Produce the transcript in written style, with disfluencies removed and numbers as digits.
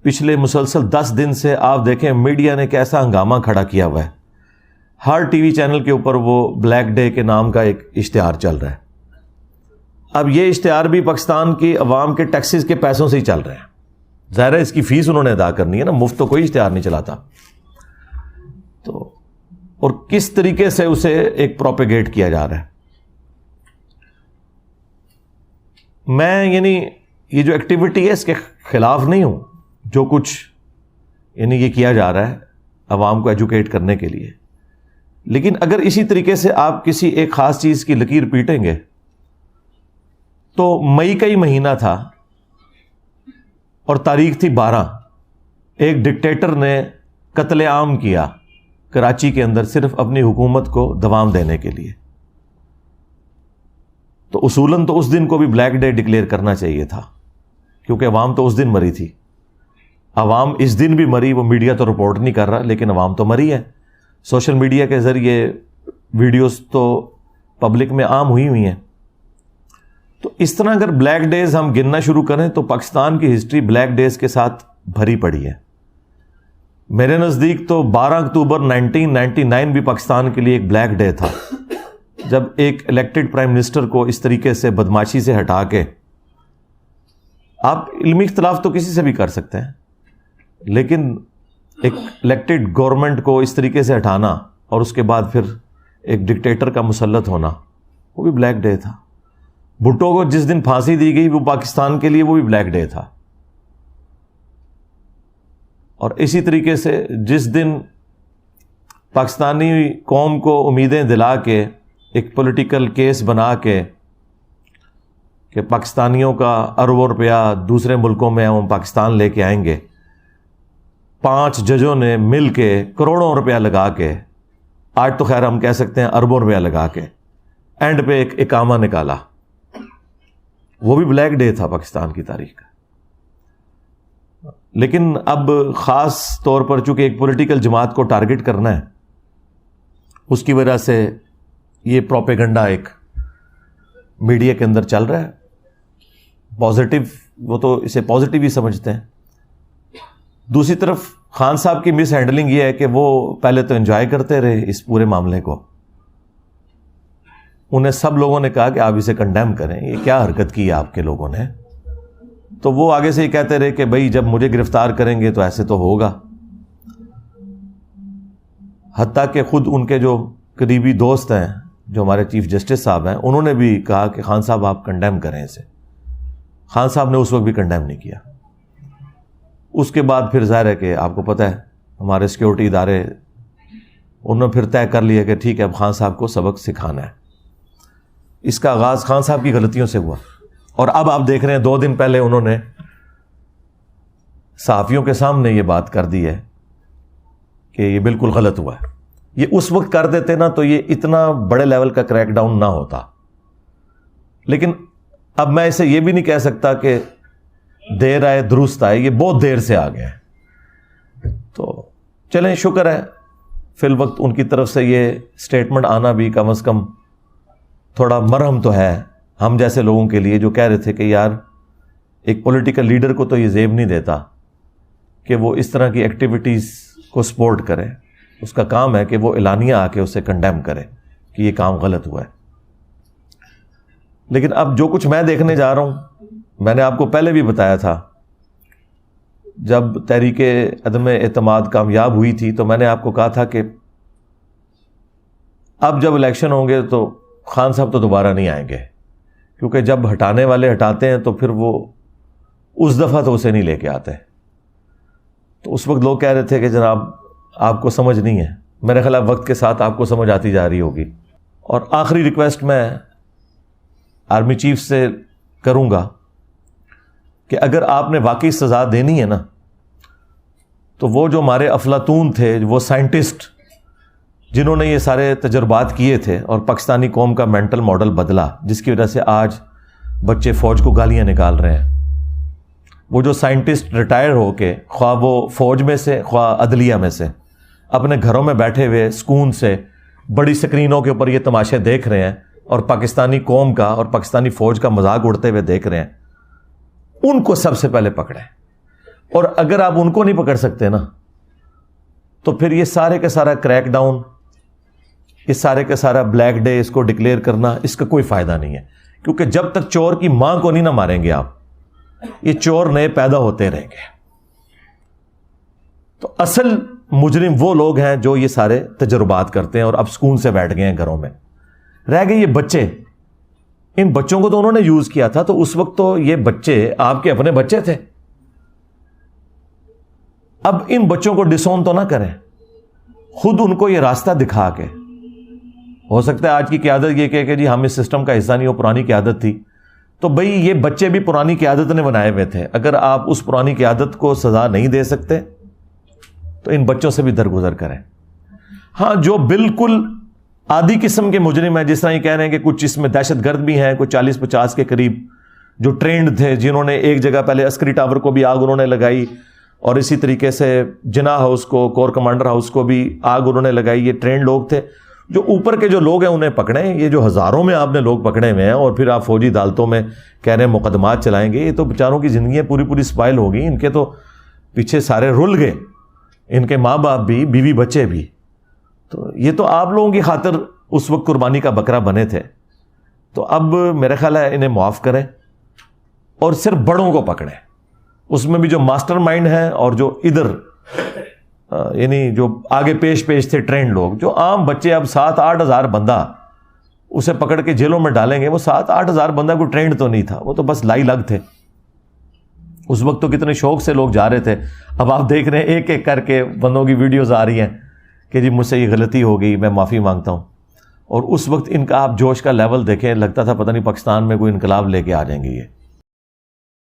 پچھلے مسلسل 10 دن سے آپ دیکھیں میڈیا نے کیسا ہنگامہ کھڑا کیا ہوا ہے. ہر ٹی وی چینل کے اوپر وہ بلیک ڈے کے نام کا ایک اشتہار چل رہا ہے. اب یہ اشتہار بھی پاکستان کی عوام کے ٹیکسز کے پیسوں سے ہی چل رہے ہیں. ظاہر ہے اس کی فیس انہوں نے ادا کرنی ہے نا, مفت تو کوئی اشتہار نہیں چلاتا. تو اور کس طریقے سے اسے ایک پروپیگیٹ کیا جا رہا ہے. میں یعنی یہ جو ایکٹیویٹی ہے اس کے خلاف نہیں ہوں, جو کچھ یعنی یہ کیا جا رہا ہے عوام کو ایجوکیٹ کرنے کے لیے, لیکن اگر اسی طریقے سے آپ کسی ایک خاص چیز کی لکیر پیٹیں گے تو مئی کا ہی مہینہ تھا اور تاریخ تھی 12, ایک ڈکٹیٹر نے قتل عام کیا کراچی کے اندر صرف اپنی حکومت کو دوام دینے کے لیے. تو اصولاً تو اس دن کو بھی بلیک ڈے ڈکلیئر کرنا چاہیے تھا, کیونکہ عوام تو اس دن مری تھی. عوام اس دن بھی مری, وہ میڈیا تو رپورٹ نہیں کر رہا, لیکن عوام تو مری ہے. سوشل میڈیا کے ذریعے ویڈیوز تو پبلک میں عام ہوئی ہیں. تو اس طرح اگر بلیک ڈیز ہم گننا شروع کریں تو پاکستان کی ہسٹری بلیک ڈیز کے ساتھ بھری پڑی ہے. میرے نزدیک تو 12 اکتوبر 1999 بھی پاکستان کے لیے ایک بلیک ڈے تھا, جب ایک الیکٹڈ پرائم منسٹر کو اس طریقے سے بدماشی سے ہٹا کے, آپ علمی اختلاف تو کسی سے بھی کر سکتے ہیں, لیکن ایک الیکٹڈ گورنمنٹ کو اس طریقے سے ہٹانا اور اس کے بعد پھر ایک ڈکٹیٹر کا مسلط ہونا, وہ بھی بلیک ڈے تھا. بھٹو کو جس دن پھانسی دی گئی وہ پاکستان کے لیے وہ بھی بلیک ڈے تھا. اور اسی طریقے سے جس دن پاکستانی قوم کو امیدیں دلا کے ایک پولیٹیکل کیس بنا کے کہ پاکستانیوں کا اربوں روپیہ دوسرے ملکوں میں ہم پاکستان لے کے آئیں گے, 5 ججوں نے مل کے کروڑوں روپیہ لگا کے, آج تو خیر ہم کہہ سکتے ہیں اربوں روپیہ لگا کے اینڈ پہ ایک اقامہ نکالا, وہ بھی بلیک ڈے تھا پاکستان کی تاریخ کا. لیکن اب خاص طور پر چونکہ ایک پولیٹیکل جماعت کو ٹارگٹ کرنا ہے, اس کی وجہ سے یہ پروپیگنڈا ایک میڈیا کے اندر چل رہا ہے. پازیٹیو, وہ تو اسے پازیٹیو ہی سمجھتے ہیں. دوسری طرف خان صاحب کی مس ہینڈلنگ یہ ہے کہ وہ پہلے تو انجوائے کرتے رہے اس پورے معاملے کو. انہیں سب لوگوں نے کہا کہ آپ اسے کنڈیم کریں, یہ کیا حرکت کی ہے آپ کے لوگوں نے. تو وہ آگے سے یہ کہتے رہے کہ بھائی جب مجھے گرفتار کریں گے تو ایسے تو ہوگا. حتیٰ کہ خود ان کے جو قریبی دوست ہیں, جو ہمارے چیف جسٹس صاحب ہیں, انہوں نے بھی کہا کہ خان صاحب آپ کنڈیم کریں اسے. خان صاحب نے اس وقت بھی کنڈیم نہیں کیا. اس کے بعد پھر ظاہر ہے کہ آپ کو پتہ ہے ہمارے سیکیورٹی ادارے, انہوں نے پھر طے کر لیا کہ ٹھیک ہے اب خان صاحب کو سبق سکھانا ہے. اس کا آغاز خان صاحب کی غلطیوں سے ہوا, اور اب آپ دیکھ رہے ہیں 2 دن پہلے انہوں نے صحافیوں کے سامنے یہ بات کر دی ہے کہ یہ بالکل غلط ہوا ہے. یہ اس وقت کر دیتے نا تو یہ اتنا بڑے لیول کا کریک ڈاؤن نہ ہوتا. لیکن اب میں اسے یہ بھی نہیں کہہ سکتا کہ دیر آئے درست آئے, یہ بہت دیر سے آ گئے. تو چلیں شکر ہے فی الوقت ان کی طرف سے یہ سٹیٹمنٹ آنا بھی کم از کم تھوڑا مرہم تو ہے ہم جیسے لوگوں کے لیے, جو کہہ رہے تھے کہ یار ایک پولیٹیکل لیڈر کو تو یہ زیب نہیں دیتا کہ وہ اس طرح کی ایکٹیویٹیز کو سپورٹ کرے. اس کا کام ہے کہ وہ اعلانیہ آ کے اسے کنڈیم کرے کہ یہ کام غلط ہوا ہے. لیکن اب جو کچھ میں دیکھنے جا رہا ہوں, میں نے آپ کو پہلے بھی بتایا تھا, جب تحریک عدم اعتماد کامیاب ہوئی تھی تو میں نے آپ کو کہا تھا کہ اب جب الیکشن ہوں گے تو خان صاحب تو دوبارہ نہیں آئیں گے, کیونکہ جب ہٹانے والے ہٹاتے ہیں تو پھر وہ اس دفعہ تو اسے نہیں لے کے آتے. تو اس وقت لوگ کہہ رہے تھے کہ جناب آپ کو سمجھ نہیں ہے. میرے خیال وقت کے ساتھ آپ کو سمجھ آتی جا رہی ہوگی. اور آخری ریکویسٹ میں آرمی چیف سے کروں گا کہ اگر آپ نے واقعی سزا دینی ہے نا, تو وہ جو ہمارے افلاطون تھے, وہ سائنٹسٹ جنہوں نے یہ سارے تجربات کیے تھے اور پاکستانی قوم کا مینٹل ماڈل بدلا, جس کی وجہ سے آج بچے فوج کو گالیاں نکال رہے ہیں, وہ جو سائنٹسٹ ریٹائر ہو کے خواہ وہ فوج میں سے خواہ عدلیہ میں سے اپنے گھروں میں بیٹھے ہوئے سکون سے بڑی سکرینوں کے اوپر یہ تماشے دیکھ رہے ہیں اور پاکستانی قوم کا اور پاکستانی فوج کا مذاق اڑتے ہوئے دیکھ رہے ہیں, ان کو سب سے پہلے پکڑیں. اور اگر آپ ان کو نہیں پکڑ سکتے نا تو پھر یہ سارے کا سارا کریک ڈاؤن، یہ سارے کا سارا بلیک ڈے اس کو ڈکلیئر کرنا، اس کا کوئی فائدہ نہیں ہے، کیونکہ جب تک چور کی ماں کو نہیں نہ ماریں گے آپ، یہ چور نئے پیدا ہوتے رہیں گے۔ تو اصل مجرم وہ لوگ ہیں جو یہ سارے تجربات کرتے ہیں اور اب سکون سے بیٹھ گئے ہیں گھروں میں۔ رہ گئے یہ بچے، ان بچوں کو تو انہوں نے یوز کیا تھا، تو اس وقت تو یہ بچے آپ کے اپنے بچے تھے۔ اب ان بچوں کو ڈسون تو نہ کریں، خود ان کو یہ راستہ دکھا کے۔ ہو سکتا ہے آج کی قیادت یہ کہ جی ہم اس سسٹم کا حصہ نہیں، وہ پرانی قیادت تھی، تو بھئی یہ بچے بھی پرانی قیادت نے بنائے ہوئے تھے۔ اگر آپ اس پرانی قیادت کو سزا نہیں دے سکتے تو ان بچوں سے بھی درگزر کریں۔ ہاں، جو بالکل آدھی قسم کے مجرم ہیں، جس طرح یہ کہہ رہے ہیں کہ کچھ اس میں دہشت گرد بھی ہیں، کچھ 40-50 کے قریب جو ٹرینڈ تھے، جنہوں نے ایک جگہ پہلے عسکری ٹاور کو بھی آگ انہوں نے لگائی، اور اسی طریقے سے جناح ہاؤس کو، کور کمانڈر ہاؤس کو بھی آگ انہوں نے لگائی، یہ ٹرینڈ لوگ تھے۔ جو اوپر کے جو لوگ ہیں انہیں پکڑیں، یہ جو ہزاروں میں آپ نے لوگ پکڑے ہوئے ہیں اور پھر آپ فوجی عدالتوں میں کہہ رہے ہیں مقدمات چلائیں گے، یہ تو بیچاروں کی زندگیاں پوری سپائل ہو گئی، ان کے تو پیچھے سارے رل گئے، ان کے ماں باپ بھی، بیوی بچے بھی۔ تو یہ تو آپ لوگوں کی خاطر اس وقت قربانی کا بکرا بنے تھے، تو اب میرا خیال ہے انہیں معاف کریں اور صرف بڑوں کو پکڑیں، اس میں بھی جو ماسٹر مائنڈ ہیں اور جو ادھر یعنی جو آگے پیش تھے ٹرینڈ لوگ، جو عام بچے اب 7-8 ہزار بندہ اسے پکڑ کے جیلوں میں ڈالیں گے، وہ 7-8 ہزار بندہ کوئی ٹرینڈ تو نہیں تھا، وہ تو بس لائی لگ تھے۔ اس وقت تو کتنے شوق سے لوگ جا رہے تھے، اب آپ دیکھ رہے ہیں ایک ایک کر کے بندوں کی ویڈیوز آ رہی ہیں کہ جی مجھ سے یہ غلطی ہو گئی، میں معافی مانگتا ہوں۔ اور اس وقت ان کا آپ جوش کا لیول دیکھیں، لگتا تھا پتہ نہیں پاکستان میں کوئی انقلاب لے کے آ جائیں گے یہ۔